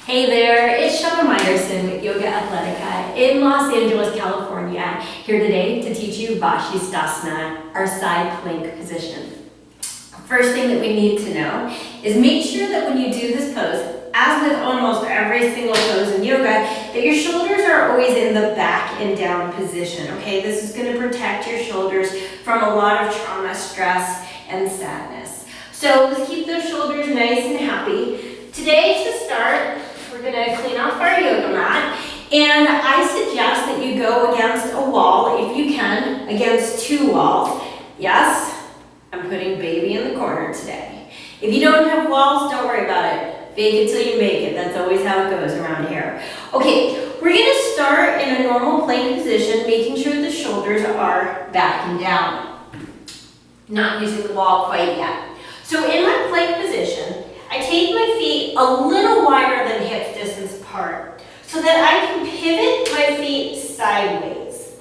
Hey there, it's Shana Meyerson YOGAthletica in Los Angeles, California, here today to teach you Vasisthasana, our side plank position. First thing that we need to know is make sure that when you do this pose, as with almost every single pose in yoga, that your shoulders are always in the back and down position, okay? This is going to protect your shoulders from a lot of trauma, stress, and sadness. So let's keep those shoulders nice and happy. Today, to start, we're going to clean off our yoga mat, and I suggest that you go against a wall, if you can, against two walls. Yes, I'm putting baby in the corner today. If you don't have walls, don't worry about it. Fake it till you make it. That's always how it goes around here. Okay, we're going to start in a normal plank position, making sure the shoulders are back and down. Not using the wall quite yet. So in my plank position, I take my feet a little wider than hip distance apart so that I can pivot my feet sideways.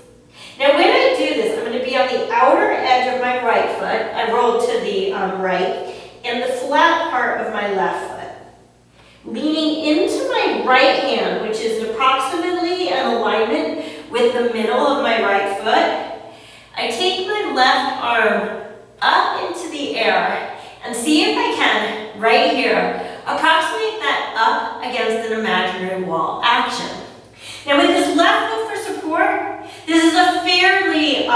Now when I do this, I'm going to be on the outer edge of my right foot. I roll to the right, and the flat part of my left foot. Leaning into my right hand, which is approximately in alignment with the middle of my right foot, I take my left arm up into the air and see if I can, right here, approximate that up against an imaginary wall action. Now with this left foot for support, this is a fairly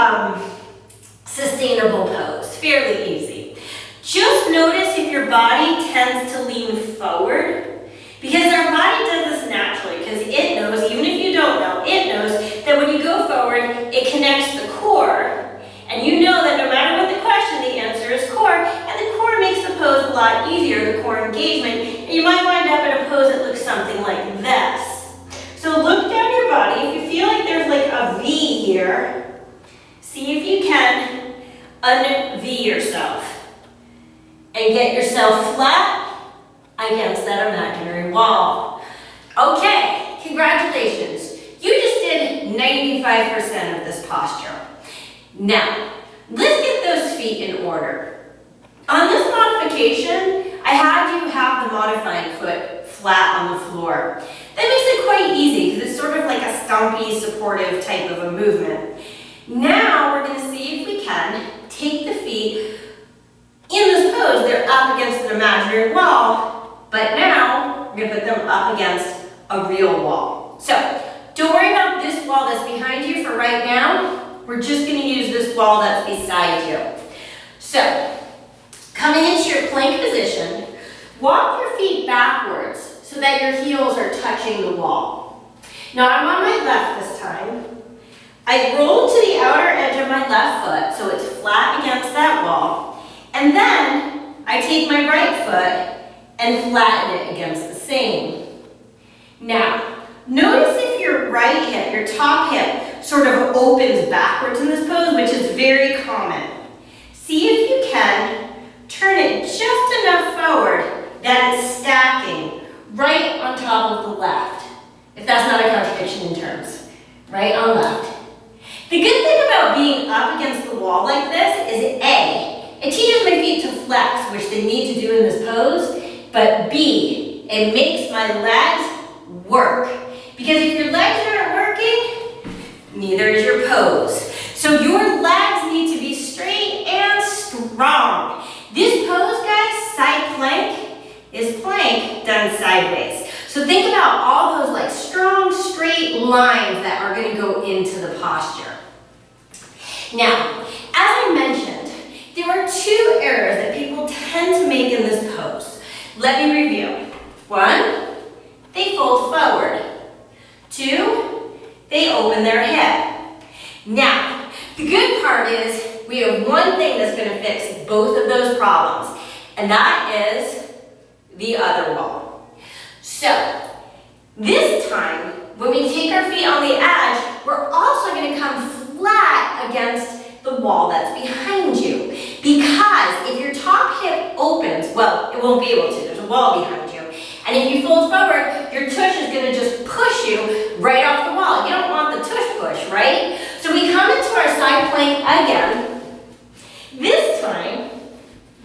sustainable pose, fairly easy. Just notice if your body tends to lean forward, because our body does this naturally, because it knows, even if you don't know, it knows that when you go forward, it connects the core, and you know that no matter what the question, the answer is core, and the core makes the pose a lot easier, the core engagement, and you might wind up in a pose that looks something like this. So look down your body. If you feel like there's like a V here, see if you can un-V yourself and get yourself flat against that imaginary wall. Okay, congratulations. You just did 95% of this posture. Now, let's get those feet in order. On this modification, I had you have the modifying foot flat on the floor. That makes it quite easy because it's sort of like a stumpy, supportive type of a movement. Now, we're going to see if we can take the feet in this pose. They're up against an imaginary wall, but now we're going to put them up against a real wall. So, don't worry about this wall that's behind you for right now. We're just going to use this wall that's beside you. So, coming into your plank position, walk your feet backwards so that your heels are touching the wall. Now I'm on my left this time. I roll to the outer edge of my left foot so it's flat against that wall. And then I take my right foot and flatten it against the same. Now, notice if your right hip, your top hip, sort of opens backwards in this pose, which is very common. See if you can turn it just enough forward that it's stacking right on top of the left. If that's not a contradiction in terms. Right on left. The good thing about being up against the wall like this is A, it teaches my feet to flex, which they need to do in this pose, but B, it makes my legs work. Because if your legs aren't working, neither is your pose. So your legs need to be straight and strong. This pose, guys, side plank, is plank done sideways. So think about all those like strong, straight lines that are going to go into the posture. Now, as I mentioned, there are two errors that people tend to make in this pose. Let me review. 1, they fold forward. 2, they open their hip. Now, the good part is we have one thing that's going to fix both of those problems, and that is the other wall. So, this time, when we take our feet on the edge, we're also going to come flat against the wall that's behind you. Because if your top hip opens, well, it won't be able to. There's a wall behind you. And if you fold forward, your tush is going to just push you right off the wall. You don't want the tush push, right? So we come into our side plank again. This time,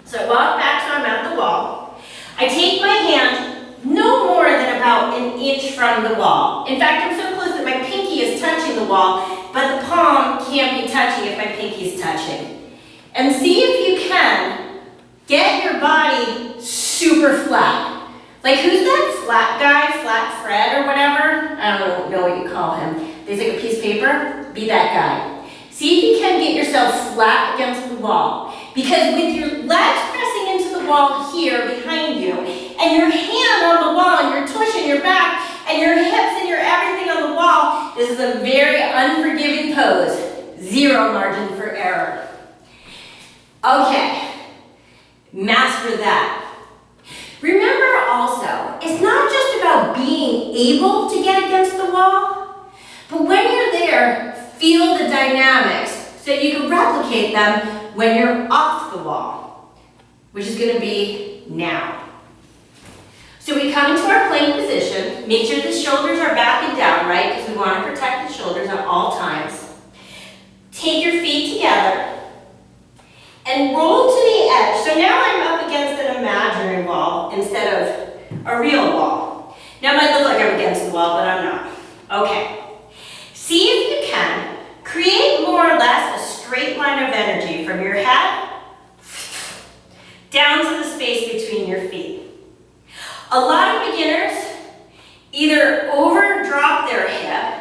so I walk back so I'm at the wall. I take my hand no more than about inch from the wall. In fact, I'm so close that my pinky is touching the wall, but the palm can't be touching if my pinky is touching. And see if you can get your body super flat. Like, who's that flat guy, Flat Fred or whatever? I don't know what you call him. There's like a piece of paper, be that guy. See if you can get yourself flat against the wall. Because with your legs pressing into the wall here behind you, and your hand on the wall, and your tush and your back, and your hips and your everything on the wall, this is a very unforgiving pose. Zero margin for error. Okay, master that. Remember also, it's not just about being able to get against the wall, but when you're there, feel the dynamics so you can replicate them when you're off the wall, which is going to be now. So we come into our plank position, make sure the shoulders are back and down, right? Because we want to protect the shoulders at all times. Take your feet together and roll to the edge. So now I'm up against an imaginary wall instead of a real wall. Now it might look like I'm against the wall, but I'm not. Okay. See if you can create more or less a straight line of energy from your head down to the space between your feet. A lot of beginners either overdrop their hip,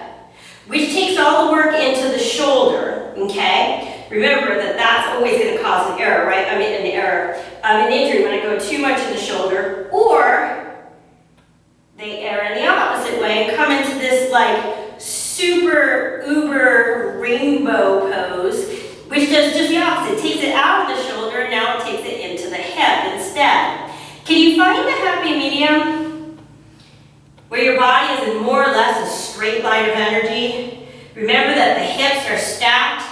which takes all the work into the shoulder, okay? Remember that that's always going to cause an error, right? an injury when I go too much in the shoulder, or they err in the opposite way and come into this like super uber rainbow pose, which does just the opposite. It takes it out of the shoulder and now it takes it into the hip instead. Can you find the happy medium where your body is in more or less a straight line of energy? Remember that the hips are stacked,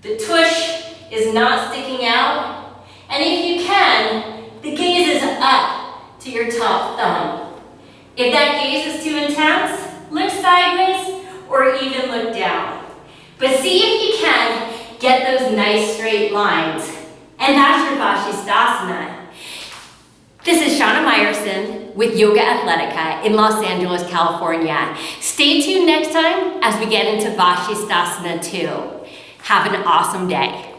the tush is not sticking out, and if you can, the gaze is up to your top thumb. If that gaze is too intense, look sideways or even look down. But see if you can get those nice straight lines. And that's your Vasisthasana. This is Shana Meyerson with YOGAthletica in Los Angeles, California. Stay tuned next time as we get into Vasisthasana 2. Have an awesome day.